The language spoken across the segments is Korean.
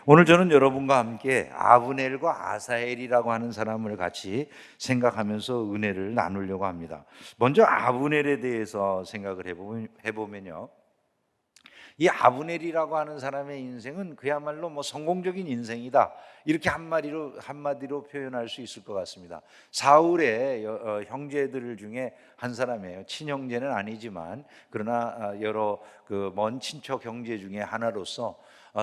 오늘 저는 여러분과 함께 아브넬과 아사헬이라고 하는 사람을 같이 생각하면서 은혜를 나누려고 합니다. 먼저 아브넬에 대해서 생각을 해보면요, 이 아브넬이라고 하는 사람의 인생은 그야말로 성공적인 인생이다, 이렇게 한마디로 표현할 수 있을 것 같습니다. 사울의 형제들 중에 한 사람이에요. 친형제는 아니지만 그러나 여러 그 먼 친척 형제 중에 하나로서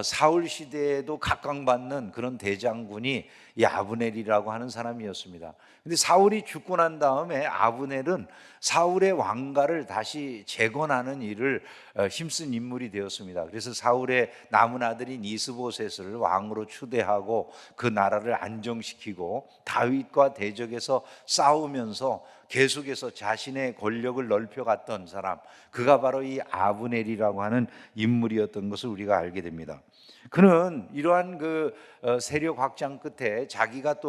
사울 시대에도 각광받는 그런 대장군이 이 아브넬이라고 하는 사람이었습니다. 근데 사울이 죽고 난 다음에 아브넬은 사울의 왕가를 다시 재건하는 일을 힘쓴 인물이 되었습니다. 그래서 사울의 남은 아들인 이스보셋을 왕으로 추대하고 그 나라를 안정시키고 다윗과 대적해서 싸우면서 계속해서 자신의 권력을 넓혀갔던 사람, 그가 바로 이 아브넬이라고 하는 인물이었던 것을 우리가 알게 됩니다. 그는 이러한 세력 확장 끝에 자기가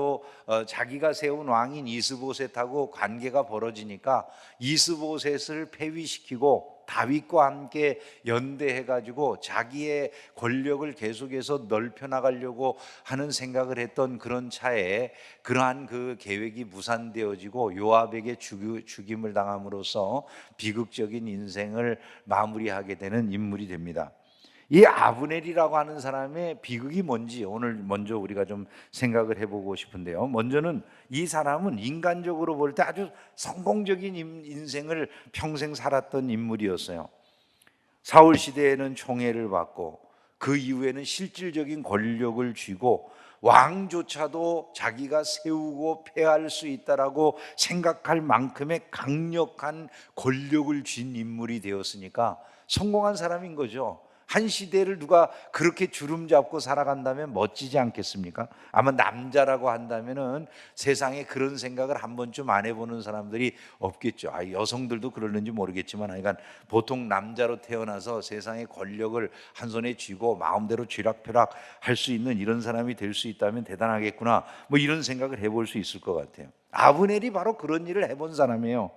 세운 왕인 이스보셋하고 관계가 벌어지니까 이스보셋을 폐위시키고 다윗과 함께 연대해가지고 자기의 권력을 계속해서 넓혀 나가려고 하는 생각을 했던 그런 차에 그러한 그 계획이 무산되어지고 요압에게 죽임을 당함으로써 비극적인 인생을 마무리하게 되는 인물이 됩니다. 이 아브넬이라고 하는 사람의 비극이 뭔지 오늘 먼저 우리가 좀 생각을 해보고 싶은데요. 먼저는 이 사람은 인간적으로 볼 때 아주 성공적인 인생을 평생 살았던 인물이었어요. 사울 시대에는 총애를 받고 그 이후에는 실질적인 권력을 쥐고 왕조차도 자기가 세우고 폐할 수 있다라고 생각할 만큼의 강력한 권력을 쥔 인물이 되었으니까 성공한 사람인 거죠. 한 시대를 누가 그렇게 주름 잡고 살아간다면 멋지지 않겠습니까? 아마 남자라고 한다면은 세상에 그런 생각을 한 번쯤 안 해보는 사람들이 없겠죠. 여성들도 그러는지 모르겠지만, 그러니까 보통 남자로 태어나서 세상의 권력을 한 손에 쥐고 마음대로 쥐락펴락 할 수 있는 이런 사람이 될 수 있다면 대단하겠구나, 이런 생각을 해볼 수 있을 것 같아요. 아브넬이 바로 그런 일을 해본 사람이에요.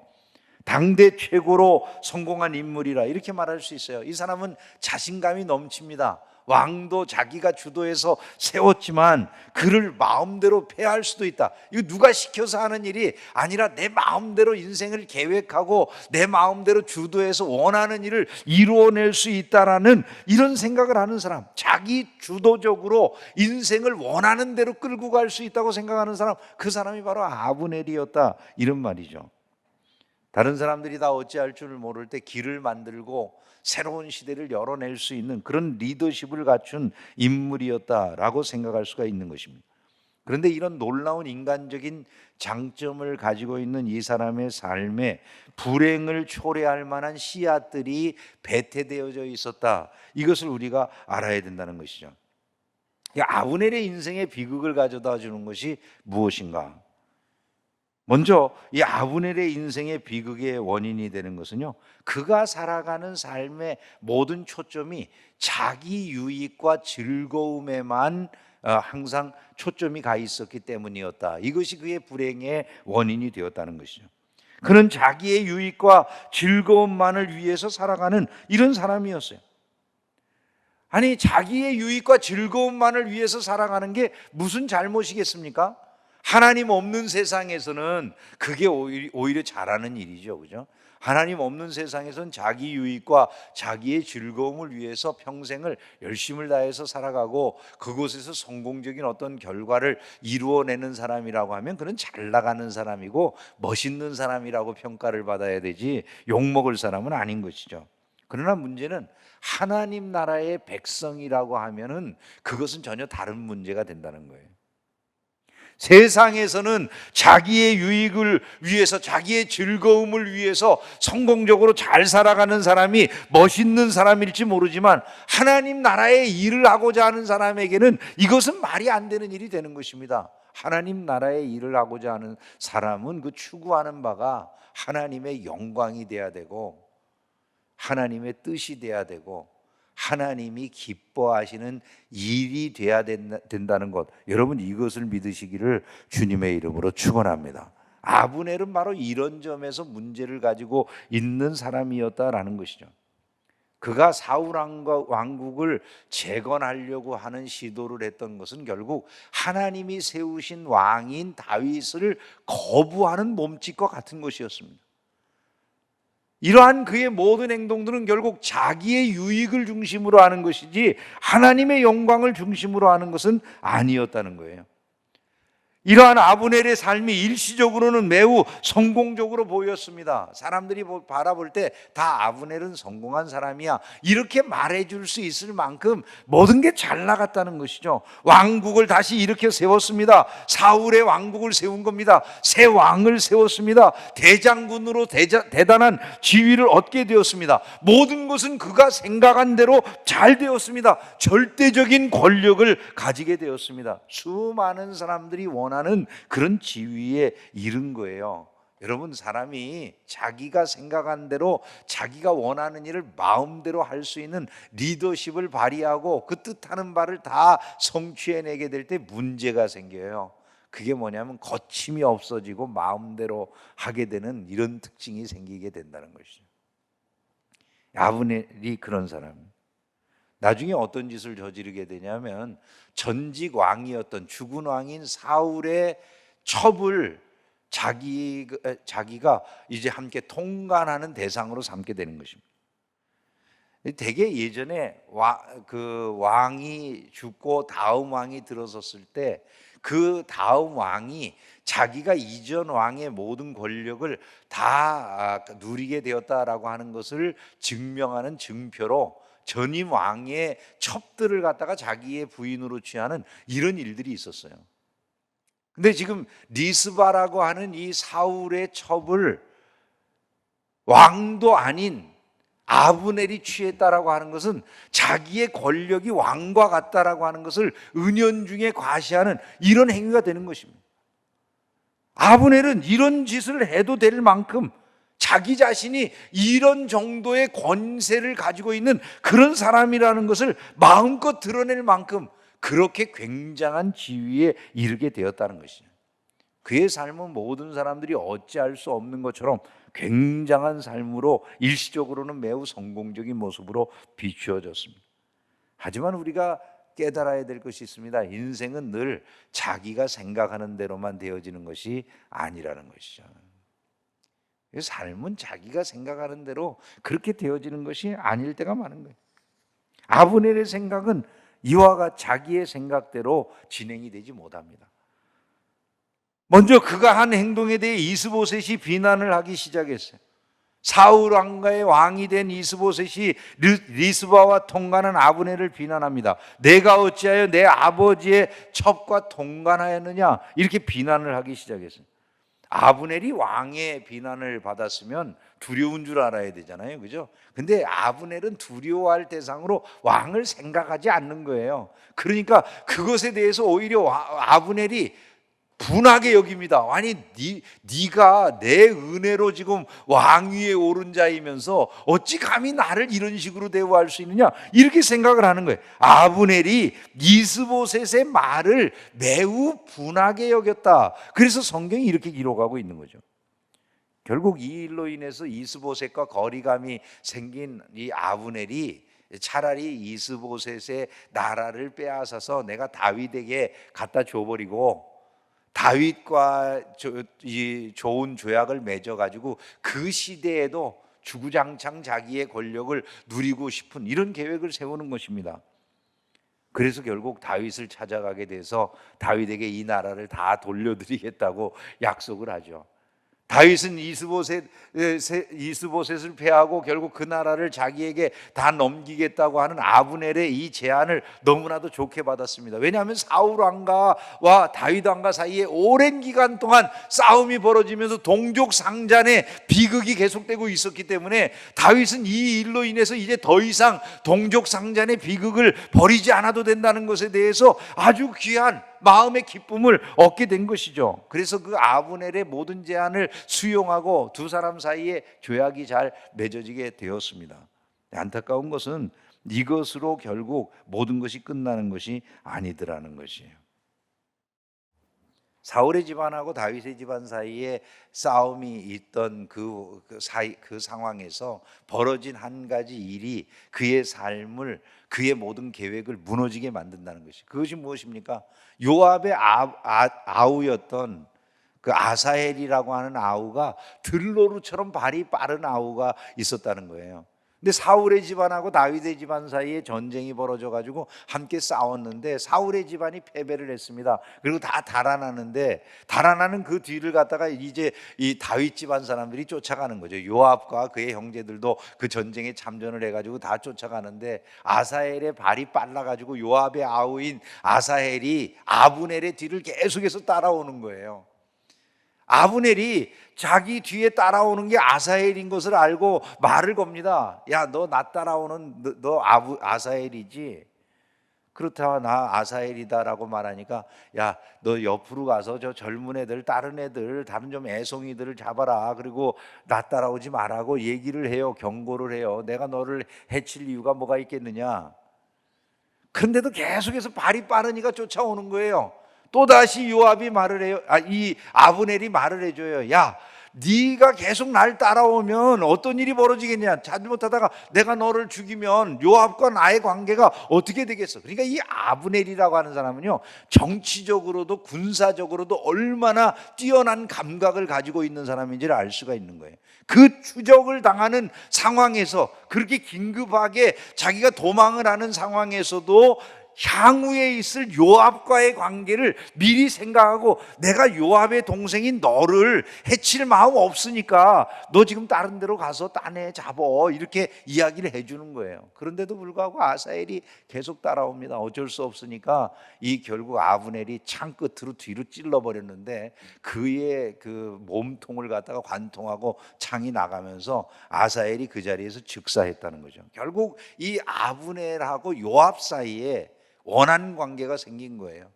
당대 최고로 성공한 인물이라 이렇게 말할 수 있어요. 이 사람은 자신감이 넘칩니다. 왕도 자기가 주도해서 세웠지만 그를 마음대로 폐할 수도 있다. 이거 누가 시켜서 하는 일이 아니라 내 마음대로 인생을 계획하고 내 마음대로 주도해서 원하는 일을 이루어낼 수 있다라는 이런 생각을 하는 사람, 자기 주도적으로 인생을 원하는 대로 끌고 갈 수 있다고 생각하는 사람, 그 사람이 바로 아브넬이었다, 이런 말이죠. 다른 사람들이 다 어찌할 줄 모를 때 길을 만들고 새로운 시대를 열어낼 수 있는 그런 리더십을 갖춘 인물이었다라고 생각할 수가 있는 것입니다. 그런데 이런 놀라운 인간적인 장점을 가지고 있는 이 사람의 삶에 불행을 초래할 만한 씨앗들이 배태되어져 있었다, 이것을 우리가 알아야 된다는 것이죠. 아브넬의 인생의 비극을 가져다 주는 것이 무엇인가? 먼저 이 아브넬의 인생의 비극의 원인이 되는 것은요, 그가 살아가는 삶의 모든 초점이 자기 유익과 즐거움에만 항상 초점이 가 있었기 때문이었다. 이것이 그의 불행의 원인이 되었다는 것이죠. 그는 자기의 유익과 즐거움만을 위해서 살아가는 이런 사람이었어요. 아니, 자기의 유익과 즐거움만을 위해서 살아가는 게 무슨 잘못이겠습니까? 하나님 없는 세상에서는 그게 오히려 잘하는 일이죠, 그죠? 하나님 없는 세상에서는 자기 유익과 자기의 즐거움을 위해서 평생을 열심을 다해서 살아가고 그곳에서 성공적인 어떤 결과를 이루어내는 사람이라고 하면 그는 잘 나가는 사람이고 멋있는 사람이라고 평가를 받아야 되지 욕먹을 사람은 아닌 것이죠. 그러나 문제는 하나님 나라의 백성이라고 하면은 그것은 전혀 다른 문제가 된다는 거예요. 세상에서는 자기의 유익을 위해서, 자기의 즐거움을 위해서 성공적으로 잘 살아가는 사람이 멋있는 사람일지 모르지만 하나님 나라의 일을 하고자 하는 사람에게는 이것은 말이 안 되는 일이 되는 것입니다. 하나님 나라의 일을 하고자 하는 사람은 그 추구하는 바가 하나님의 영광이 돼야 되고 하나님의 뜻이 돼야 되고 하나님이 기뻐하시는 일이 돼야 된다는 것, 여러분 이것을 믿으시기를 주님의 이름으로 축원합니다. 아브넬은 바로 이런 점에서 문제를 가지고 있는 사람이었다라는 것이죠. 그가 사울 왕국을 재건하려고 하는 시도를 했던 것은 결국 하나님이 세우신 왕인 다윗을 거부하는 몸짓과 같은 것이었습니다. 이러한 그의 모든 행동들은 결국 자기의 유익을 중심으로 하는 것이지 하나님의 영광을 중심으로 하는 것은 아니었다는 거예요. 이러한 아브넬의 삶이 일시적으로는 매우 성공적으로 보였습니다. 사람들이 바라볼 때 다 아브넬은 성공한 사람이야, 이렇게 말해줄 수 있을 만큼 모든 게 잘 나갔다는 것이죠. 왕국을 다시 일으켜 세웠습니다. 사울의 왕국을 세운 겁니다. 새 왕을 세웠습니다. 대장군으로 대단한 지위를 얻게 되었습니다. 모든 것은 그가 생각한 대로 잘 되었습니다. 절대적인 권력을 가지게 되었습니다. 수많은 사람들이 원하는 그런 지위에 이른 거예요. 여러분, 사람이 자기가 생각한 대로 자기가 원하는 일을 마음대로 할 수 있는 리더십을 발휘하고 그 뜻하는 바를 다 성취해내게 될 때 문제가 생겨요. 그게 뭐냐면 거침이 없어지고 마음대로 하게 되는 이런 특징이 생기게 된다는 것이죠. 아브넬이 그런 사람. 나중에 어떤 짓을 저지르게 되냐면 전직 왕이었던 죽은 왕인 사울의 첩을 자기가 이제 함께 통관하는 대상으로 삼게 되는 것입니다. 되게 예전에 그 왕이 죽고 다음 왕이 들어섰을 때 그 다음 왕이 자기가 이전 왕의 모든 권력을 다 누리게 되었다라고 하는 것을 증명하는 증표로 전임 왕의 첩들을 갖다가 자기의 부인으로 취하는 이런 일들이 있었어요. 근데 지금 리스바라고 하는 이 사울의 첩을 왕도 아닌 아브넬이 취했다라고 하는 것은 자기의 권력이 왕과 같다라고 하는 것을 은연중에 과시하는 이런 행위가 되는 것입니다. 아브넬은 이런 짓을 해도 될 만큼 자기 자신이 이런 정도의 권세를 가지고 있는 그런 사람이라는 것을 마음껏 드러낼 만큼 그렇게 굉장한 지위에 이르게 되었다는 것이죠. 그의 삶은 모든 사람들이 어찌할 수 없는 것처럼 굉장한 삶으로 일시적으로는 매우 성공적인 모습으로 비추어졌습니다. 하지만 우리가 깨달아야 될 것이 있습니다. 인생은 늘 자기가 생각하는 대로만 되어지는 것이 아니라는 것이죠. 삶은 자기가 생각하는 대로 그렇게 되어지는 것이 아닐 때가 많은 거예요. 아브넬의 생각은 이와 같이 자기의 생각대로 진행이 되지 못합니다. 먼저 그가 한 행동에 대해 이스보셋이 비난을 하기 시작했어요. 사울 왕가의 왕이 된 이스보셋이 리스바와 통관한 아브넬을 비난합니다. 내가 어찌하여 내 아버지의 첩과 통관하였느냐, 이렇게 비난을 하기 시작했어요. 아브넬이 왕의 비난을 받았으면 두려운 줄 알아야 되잖아요, 그죠? 근데 아브넬은 두려워할 대상으로 왕을 생각하지 않는 거예요. 그러니까 그것에 대해서 오히려 아브넬이 분하게 여깁니다. 아니, 네가 내 은혜로 지금 왕위에 오른 자이면서 어찌 감히 나를 이런 식으로 대우할 수 있느냐, 이렇게 생각을 하는 거예요. 아브넬이 이스보셋의 말을 매우 분하게 여겼다. 그래서 성경이 이렇게 기록하고 있는 거죠. 결국 이 일로 인해서 이스보셋과 거리감이 생긴 이 아브넬이 차라리 이스보셋의 나라를 빼앗아서 내가 다윗에게 갖다 줘버리고 다윗과 이 좋은 조약을 맺어가지고 그 시대에도 주구장창 자기의 권력을 누리고 싶은 이런 계획을 세우는 것입니다. 그래서 결국 다윗을 찾아가게 돼서 다윗에게 이 나라를 다 돌려드리겠다고 약속을 하죠. 다윗은 이스보셋을 패하고 결국 그 나라를 자기에게 다 넘기겠다고 하는 아브넬의 이 제안을 너무나도 좋게 받았습니다. 왜냐하면 사울 왕가와 다윗 왕가 사이에 오랜 기간 동안 싸움이 벌어지면서 동족 상잔의 비극이 계속되고 있었기 때문에 다윗은 이 일로 인해서 이제 더 이상 동족 상잔의 비극을 벌이지 않아도 된다는 것에 대해서 아주 귀한 마음의 기쁨을 얻게 된 것이죠. 그래서 그 아브넬의 모든 제안을 수용하고 두 사람 사이에 조약이 잘 맺어지게 되었습니다. 안타까운 것은 이것으로 결국 모든 것이 끝나는 것이 아니더라는 것이에요. 사울의 집안하고 다윗의 집안 사이에 싸움이 있던 그 상황에서 벌어진 한 가지 일이 그의 삶을, 그의 모든 계획을 무너지게 만든다는 것이, 그것이 무엇입니까? 요압의 아우였던 그 아사헬이라고 하는 아우가 들로루처럼 발이 빠른 아우가 있었다는 거예요. 근데 사울의 집안하고 다윗의 집안 사이에 전쟁이 벌어져 가지고 함께 싸웠는데 사울의 집안이 패배를 했습니다. 그리고 다 달아나는데, 달아나는 그 뒤를 갖다가 이제 이 다윗 집안 사람들이 쫓아가는 거죠. 요압과 그의 형제들도 그 전쟁에 참전을 해 가지고 다 쫓아가는데, 아사헬의 발이 빨라 가지고 요압의 아우인 아사헬이 아브넬의 뒤를 계속해서 따라오는 거예요. 아브넬이 자기 뒤에 따라오는 게 아사헬인 것을 알고 말을 겁니다. 야, 너 나 따라오는 너 아사헬이지? 그렇다, 나 아사헬이다라고 말하니까, 야, 너 옆으로 가서 저 젊은 애들, 다른 애들, 다른 좀 애송이들을 잡아라. 그리고 나 따라오지 말라고 얘기를 해요. 경고를 해요. 내가 너를 해칠 이유가 뭐가 있겠느냐? 그런데도 계속해서 발이 빠르니까 쫓아오는 거예요. 또다시 요압이 말을 해요. 이 아브넬이 말을 해줘요. 야, 네가 계속 날 따라오면 어떤 일이 벌어지겠냐? 잘못하다가 내가 너를 죽이면 요압과 나의 관계가 어떻게 되겠어? 그러니까 이 아브넬이라고 하는 사람은요, 정치적으로도 군사적으로도 얼마나 뛰어난 감각을 가지고 있는 사람인지를 알 수가 있는 거예요. 그 추적을 당하는 상황에서, 그렇게 긴급하게 자기가 도망을 하는 상황에서도 향후에 있을 요압과의 관계를 미리 생각하고, 내가 요압의 동생인 너를 해칠 마음 없으니까 너 지금 다른 데로 가서 딴 애 잡어, 이렇게 이야기를 해주는 거예요. 그런데도 불구하고 아사헬이 계속 따라옵니다. 어쩔 수 없으니까 결국 아브넬이 창 끝으로 뒤로 찔러버렸는데, 그의 그 몸통을 갖다가 관통하고 창이 나가면서 아사헬이 그 자리에서 즉사했다는 거죠. 결국 이 아브넬하고 요압 사이에 원한 관계가 생긴 거예요.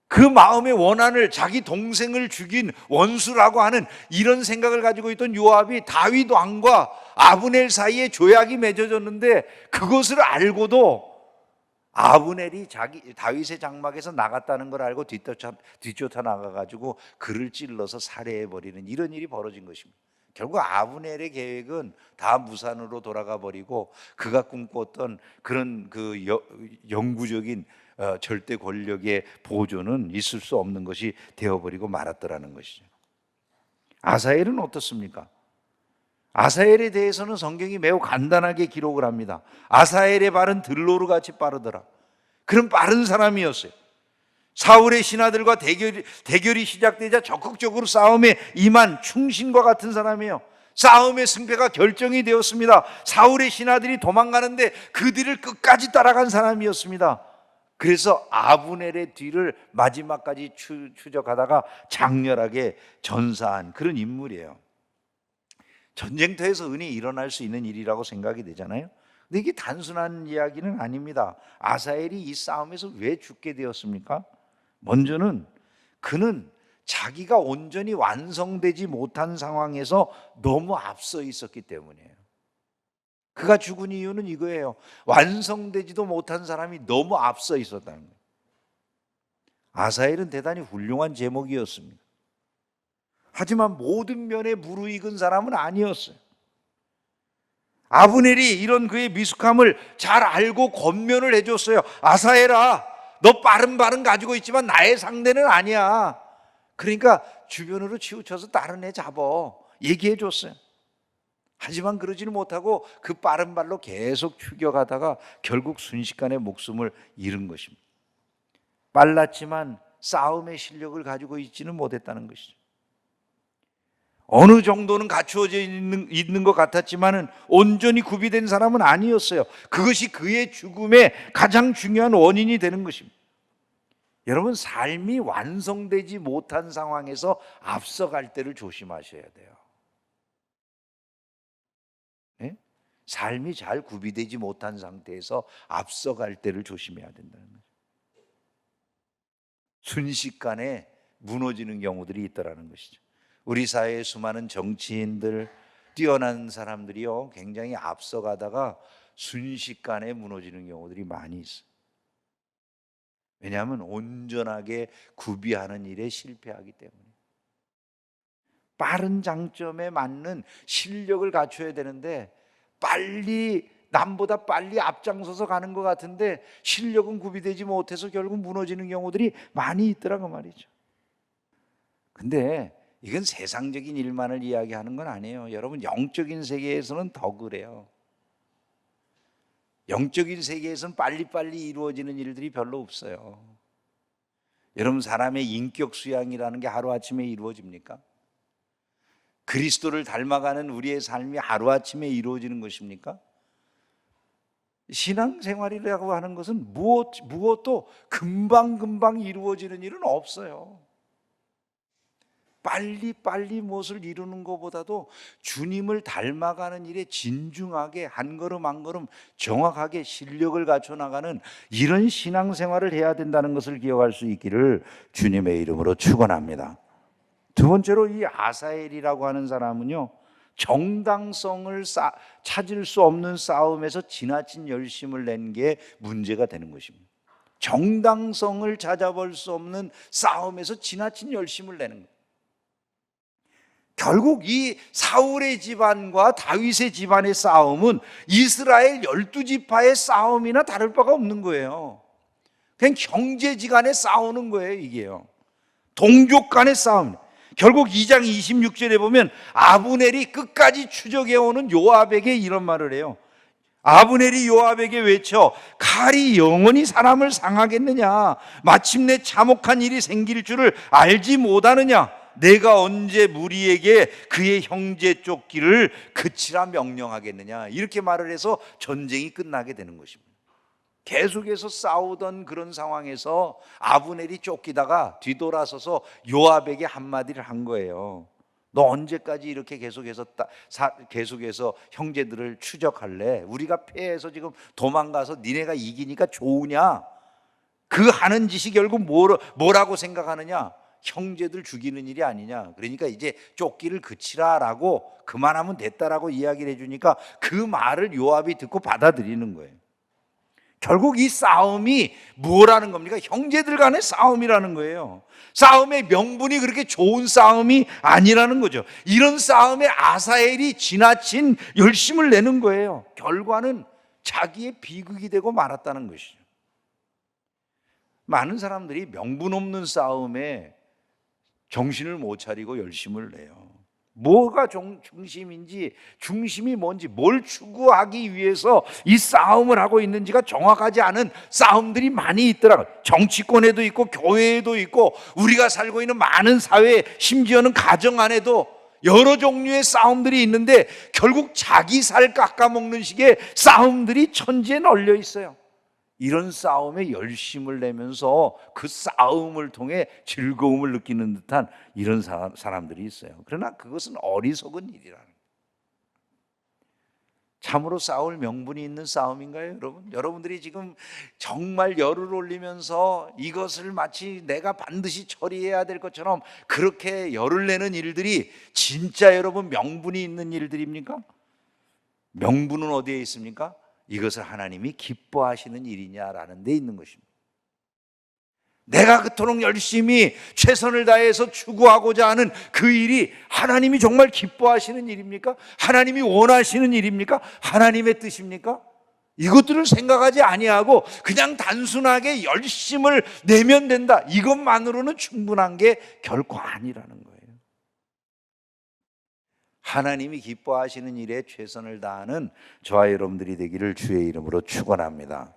그 마음의 원한을, 자기 동생을 죽인 원수라고 하는 이런 생각을 가지고 있던 요압이 다윗 왕과 아브넬 사이에 조약이 맺어졌는데, 그것을 알고도 아브넬이 다윗의 장막에서 나갔다는 걸 알고 뒤쫓아 나가가지고 그를 찔러서 살해해버리는 이런 일이 벌어진 것입니다. 결국 아브넬의 계획은 다 무산으로 돌아가 버리고, 그가 꿈꿨던 그런 그 영구적인 절대 권력의 보존은 있을 수 없는 것이 되어버리고 말았더라는 것이죠. 아사헬은 어떻습니까? 아사헬에 대해서는 성경이 매우 간단하게 기록을 합니다. 아사헬의 발은 들로루같이 빠르더라. 그런 빠른 사람이었어요. 사울의 신하들과 대결이 시작되자 적극적으로 싸움에 임한 충신과 같은 사람이에요. 싸움의 승패가 결정이 되었습니다. 사울의 신하들이 도망가는데 그 뒤를 끝까지 따라간 사람이었습니다. 그래서 아브넬의 뒤를 마지막까지 추적하다가 장렬하게 전사한 그런 인물이에요. 전쟁터에서 은히 일어날 수 있는 일이라고 생각이 되잖아요. 근데 이게 단순한 이야기는 아닙니다. 아사헬이 이 싸움에서 왜 죽게 되었습니까? 먼저는 그는 자기가 온전히 완성되지 못한 상황에서 너무 앞서 있었기 때문이에요. 그가 죽은 이유는 이거예요. 완성되지도 못한 사람이 너무 앞서 있었다는 거예요. 아사헬은 대단히 훌륭한 제목이었습니다. 하지만 모든 면에 무르익은 사람은 아니었어요. 아브넬이 이런 그의 미숙함을 잘 알고 권면을 해줬어요. 아사헬아, 너 빠른 발은 가지고 있지만 나의 상대는 아니야. 그러니까 주변으로 치우쳐서 다른 애 잡어, 얘기해 줬어요. 하지만 그러지는 못하고 그 빠른 발로 계속 추격하다가 결국 순식간에 목숨을 잃은 것입니다. 빨랐지만 싸움의 실력을 가지고 있지는 못했다는 것이죠. 어느 정도는 갖추어져 있는 것 같았지만은 온전히 구비된 사람은 아니었어요. 그것이 그의 죽음의 가장 중요한 원인이 되는 것입니다. 여러분, 삶이 완성되지 못한 상황에서 앞서갈 때를 조심하셔야 돼요. 네? 삶이 잘 구비되지 못한 상태에서 앞서갈 때를 조심해야 된다는 거죠. 순식간에 무너지는 경우들이 있더라는 것이죠. 우리 사회의 수많은 정치인들, 뛰어난 사람들이요, 굉장히 앞서가다가 순식간에 무너지는 경우들이 많이 있어요. 왜냐하면 온전하게 구비하는 일에 실패하기 때문에. 빠른 장점에 맞는 실력을 갖춰야 되는데 남보다 빨리 앞장서서 가는 것 같은데 실력은 구비되지 못해서 결국 무너지는 경우들이 많이 있더라고 말이죠. 근데 이건 세상적인 일만을 이야기하는 건 아니에요. 여러분, 영적인 세계에서는 더 그래요. 영적인 세계에서는 빨리빨리 이루어지는 일들이 별로 없어요. 여러분, 사람의 인격 수양이라는 게 하루아침에 이루어집니까? 그리스도를 닮아가는 우리의 삶이 하루아침에 이루어지는 것입니까? 신앙생활이라고 하는 것은 무엇도 금방금방 이루어지는 일은 없어요. 빨리 무엇을 이루는 것보다도 주님을 닮아가는 일에 진중하게 한 걸음 한 걸음 정확하게 실력을 갖춰 나가는 이런 신앙생활을 해야 된다는 것을 기억할 수 있기를 주님의 이름으로 축원합니다. 두 번째로 이 아사엘이라고 하는 사람은요, 정당성을 찾을 수 없는 싸움에서 지나친 열심을 낸 게 문제가 되는 것입니다. 정당성을 찾아볼 수 없는 싸움에서 지나친 열심을 내는 거예요. 결국 이 사울의 집안과 다윗의 집안의 싸움은 이스라엘 12지파의 싸움이나 다를 바가 없는 거예요. 그냥 형제지간에 싸우는 거예요. 이게요, 동족 간의 싸움. 결국 2장 26절에 보면 아브넬이 끝까지 추적해오는 요압에게 이런 말을 해요. 아브넬이 요압에게 외쳐, 칼이 영원히 사람을 상하겠느냐? 마침내 참혹한 일이 생길 줄을 알지 못하느냐? 내가 언제 무리에게 그의 형제 쫓기를 그치라 명령하겠느냐? 이렇게 말을 해서 전쟁이 끝나게 되는 것입니다. 계속해서 싸우던 그런 상황에서 아브넬이 쫓기다가 뒤돌아서서 요압에게 한마디를 한 거예요. 너 언제까지 이렇게 계속해서 형제들을 추적할래? 우리가 패해서 지금 도망가서 니네가 이기니까 좋으냐? 그 하는 짓이 결국 뭐라고 생각하느냐? 형제들 죽이는 일이 아니냐? 그러니까 이제 쫓기를 그치라라고, 그만하면 됐다라고 이야기를 해주니까 그 말을 요압이 듣고 받아들이는 거예요. 결국 이 싸움이 뭐라는 겁니까? 형제들 간의 싸움이라는 거예요. 싸움의 명분이 그렇게 좋은 싸움이 아니라는 거죠. 이런 싸움에 아사엘이 지나친 열심을 내는 거예요. 결과는 자기의 비극이 되고 말았다는 것이죠. 많은 사람들이 명분 없는 싸움에 정신을 못 차리고 열심을 내요. 뭐가 중심인지, 중심이 뭔지, 뭘 추구하기 위해서 이 싸움을 하고 있는지가 정확하지 않은 싸움들이 많이 있더라고요. 정치권에도 있고 교회에도 있고 우리가 살고 있는 많은 사회, 심지어는 가정 안에도 여러 종류의 싸움들이 있는데 결국 자기 살 깎아먹는 식의 싸움들이 천지에 널려 있어요. 이런 싸움에 열심을 내면서 그 싸움을 통해 즐거움을 느끼는 듯한 이런 사람들이 있어요. 그러나 그것은 어리석은 일이라는 거예요. 참으로 싸울 명분이 있는 싸움인가요, 여러분? 여러분들이 지금 정말 열을 올리면서 이것을 마치 내가 반드시 처리해야 될 것처럼 그렇게 열을 내는 일들이 진짜 여러분 명분이 있는 일들입니까? 명분은 어디에 있습니까? 이것을 하나님이 기뻐하시는 일이냐라는 데 있는 것입니다. 내가 그토록 열심히 최선을 다해서 추구하고자 하는 그 일이 하나님이 정말 기뻐하시는 일입니까? 하나님이 원하시는 일입니까? 하나님의 뜻입니까? 이것들을 생각하지 아니하고 그냥 단순하게 열심을 내면 된다, 이것만으로는 충분한 게 결코 아니라는 거예요. 하나님이 기뻐하시는 일에 최선을 다하는 저와 여러분들이 되기를 주의 이름으로 축원합니다.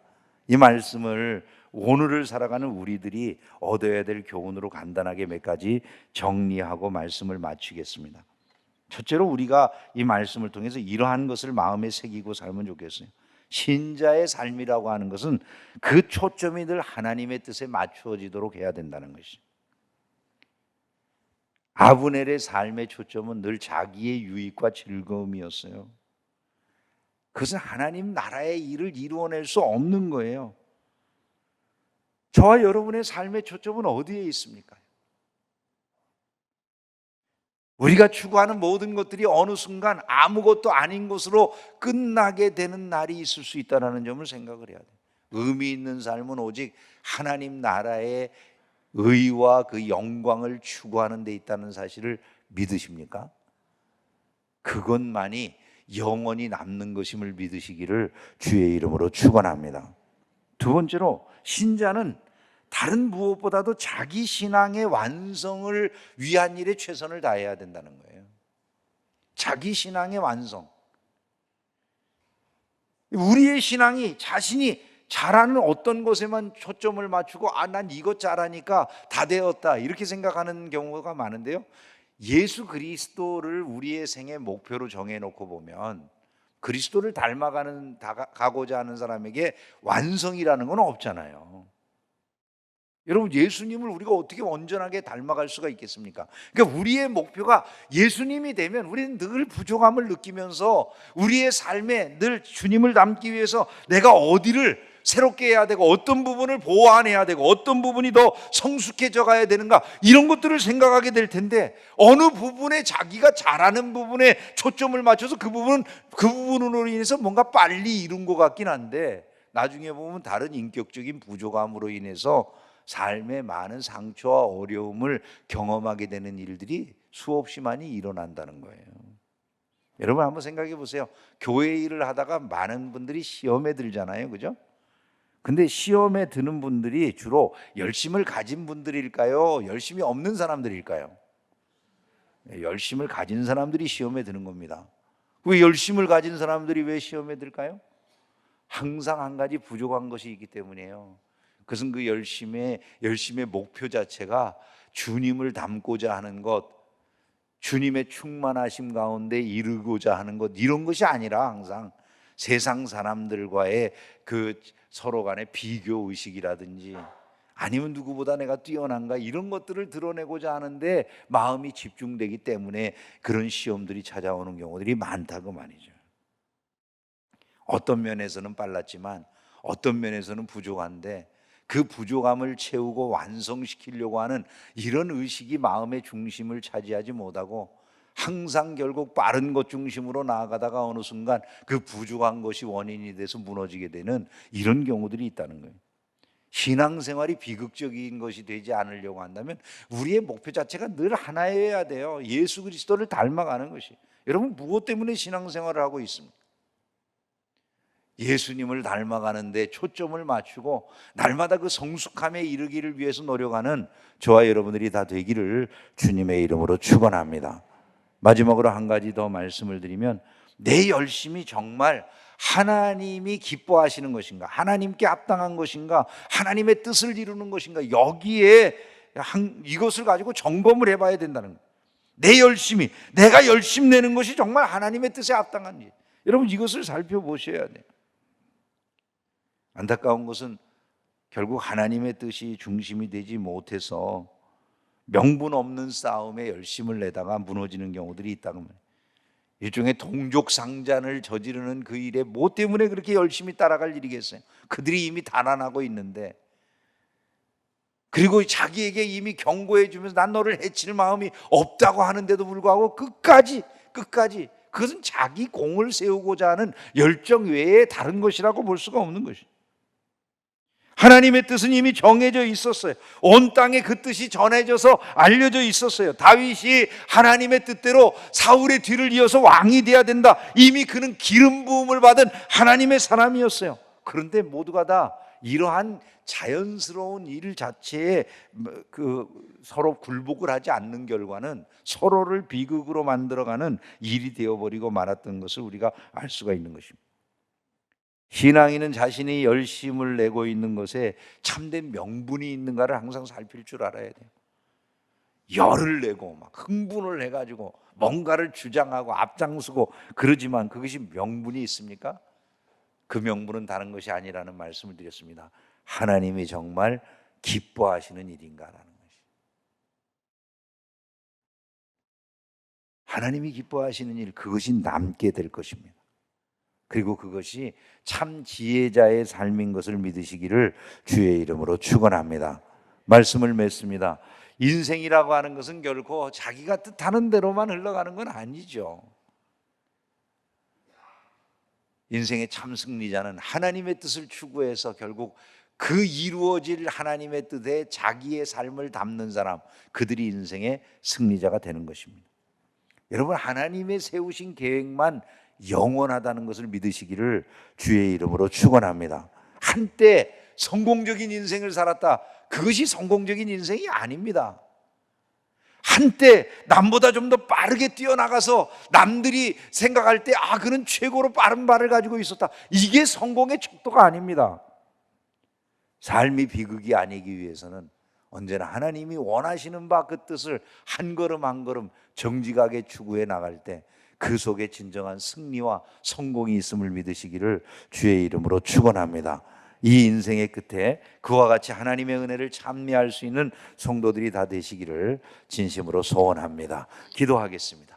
이 말씀을 오늘을 살아가는 우리들이 얻어야 될 교훈으로 간단하게 몇 가지 정리하고 말씀을 마치겠습니다. 첫째로 우리가 이 말씀을 통해서 이러한 것을 마음에 새기고 살면 좋겠어요. 신자의 삶이라고 하는 것은 그 초점이 늘 하나님의 뜻에 맞추어지도록 해야 된다는 것이죠. 아브넬의 삶의 초점은 늘 자기의 유익과 즐거움이었어요. 그것은 하나님 나라의 일을 이루어낼 수 없는 거예요. 저와 여러분의 삶의 초점은 어디에 있습니까? 우리가 추구하는 모든 것들이 어느 순간 아무것도 아닌 것으로 끝나게 되는 날이 있을 수 있다는 점을 생각을 해야 돼요. 의미 있는 삶은 오직 하나님 나라의 의와 그 영광을 추구하는 데 있다는 사실을 믿으십니까? 그것만이 영원히 남는 것임을 믿으시기를 주의 이름으로 축원합니다. 두 번째로, 신자는 다른 무엇보다도 자기 신앙의 완성을 위한 일에 최선을 다해야 된다는 거예요. 자기 신앙의 완성. 우리의 신앙이 자신이 잘하는 어떤 것에만 초점을 맞추고 난 이것 잘하니까 다 되었다 이렇게 생각하는 경우가 많은데요, 예수 그리스도를 우리의 생의 목표로 정해놓고 보면 그리스도를 가고자 하는 사람에게 완성이라는 건 없잖아요. 여러분, 예수님을 우리가 어떻게 온전하게 닮아갈 수가 있겠습니까? 그러니까 우리의 목표가 예수님이 되면 우리는 늘 부족함을 느끼면서 우리의 삶에 늘 주님을 닮기 위해서 내가 어디를 새롭게 해야 되고 어떤 부분을 보완해야 되고 어떤 부분이 더 성숙해져 가야 되는가, 이런 것들을 생각하게 될 텐데, 어느 부분에 자기가 잘하는 부분에 초점을 맞춰서 그 부분으로 인해서 뭔가 빨리 이룬 것 같긴 한데, 나중에 보면 다른 인격적인 부족함으로 인해서 삶의 많은 상처와 어려움을 경험하게 되는 일들이 수없이 많이 일어난다는 거예요. 여러분, 한번 생각해 보세요. 교회 일을 하다가 많은 분들이 시험에 들잖아요, 그죠? 근데 시험에 드는 분들이 주로 열심을 가진 분들일까요? 열심이 없는 사람들일까요? 열심을 가진 사람들이 시험에 드는 겁니다. 왜 열심을 가진 사람들이 왜 시험에 들까요? 항상 한 가지 부족한 것이 있기 때문이에요. 그것은 그 열심의 목표 자체가 주님을 닮고자 하는 것, 주님의 충만하심 가운데 이르고자 하는 것, 이런 것이 아니라 항상 세상 사람들과의 그 서로 간의 비교 의식이라든지 아니면 누구보다 내가 뛰어난가, 이런 것들을 드러내고자 하는데 마음이 집중되기 때문에 그런 시험들이 찾아오는 경우들이 많다고 말이죠. 어떤 면에서는 빨랐지만 어떤 면에서는 부족한데, 그 부족함을 채우고 완성시키려고 하는 이런 의식이 마음의 중심을 차지하지 못하고 항상 결국 빠른 것 중심으로 나아가다가 어느 순간 그 부족한 것이 원인이 돼서 무너지게 되는 이런 경우들이 있다는 거예요. 신앙생활이 비극적인 것이 되지 않으려고 한다면 우리의 목표 자체가 늘 하나여야 돼요. 예수 그리스도를 닮아가는 것이. 여러분, 무엇 때문에 신앙생활을 하고 있습니까? 예수님을 닮아가는데 초점을 맞추고 날마다 그 성숙함에 이르기를 위해서 노력하는 저와 여러분들이 다 되기를 주님의 이름으로 축원합니다. 마지막으로 한 가지 더 말씀을 드리면, 내 열심이 정말 하나님이 기뻐하시는 것인가, 하나님께 합당한 것인가, 하나님의 뜻을 이루는 것인가, 여기에 이것을 가지고 점검을 해봐야 된다는 거예요. 내 열심이, 내가 열심 내는 것이 정말 하나님의 뜻에 합당한지, 여러분 이것을 살펴보셔야 돼요. 안타까운 것은 결국 하나님의 뜻이 중심이 되지 못해서 명분 없는 싸움에 열심을 내다가 무너지는 경우들이 있다는 거예요. 일종의 동족상잔을 저지르는 그 일에 뭐 때문에 그렇게 열심히 따라갈 일이겠어요? 그들이 이미 달아나고 있는데, 그리고 자기에게 이미 경고해 주면서 난 너를 해칠 마음이 없다고 하는데도 불구하고 끝까지 그것은 자기 공을 세우고자 하는 열정 외에 다른 것이라고 볼 수가 없는 것이죠. 하나님의 뜻은 이미 정해져 있었어요. 온 땅에 그 뜻이 전해져서 알려져 있었어요. 다윗이 하나님의 뜻대로 사울의 뒤를 이어서 왕이 돼야 된다. 이미 그는 기름 부음을 받은 하나님의 사람이었어요. 그런데 모두가 다 이러한 자연스러운 일 자체에 서로 굴복을 하지 않는 결과는 서로를 비극으로 만들어가는 일이 되어버리고 말았던 것을 우리가 알 수가 있는 것입니다. 신앙인은 자신이 열심을 내고 있는 것에 참된 명분이 있는가를 항상 살필 줄 알아야 돼요. 열을 내고 막 흥분을 해가지고 뭔가를 주장하고 앞장서고 그러지만 그것이 명분이 있습니까? 그 명분은 다른 것이 아니라는 말씀을 드렸습니다. 하나님이 정말 기뻐하시는 일인가라는 것이. 하나님이 기뻐하시는 일, 그것이 남게 될 것입니다. 그리고 그것이 참 지혜자의 삶인 것을 믿으시기를 주의 이름으로 축원합니다. 말씀을 맺습니다. 인생이라고 하는 것은 결코 자기가 뜻하는 대로만 흘러가는 건 아니죠. 인생의 참 승리자는 하나님의 뜻을 추구해서 결국 그 이루어질 하나님의 뜻에 자기의 삶을 담는 사람, 그들이 인생의 승리자가 되는 것입니다. 여러분, 하나님의 세우신 계획만 영원하다는 것을 믿으시기를 주의 이름으로 축원합니다. 한때 성공적인 인생을 살았다, 그것이 성공적인 인생이 아닙니다. 한때 남보다 좀 더 빠르게 뛰어나가서 남들이 생각할 때 그는 최고로 빠른 발을 가지고 있었다, 이게 성공의 척도가 아닙니다. 삶이 비극이 아니기 위해서는 언제나 하나님이 원하시는 바 그 뜻을 한 걸음 한 걸음 정직하게 추구해 나갈 때 그 속에 진정한 승리와 성공이 있음을 믿으시기를 주의 이름으로 축원합니다. 이 인생의 끝에 그와 같이 하나님의 은혜를 찬미할 수 있는 성도들이 다 되시기를 진심으로 소원합니다. 기도하겠습니다.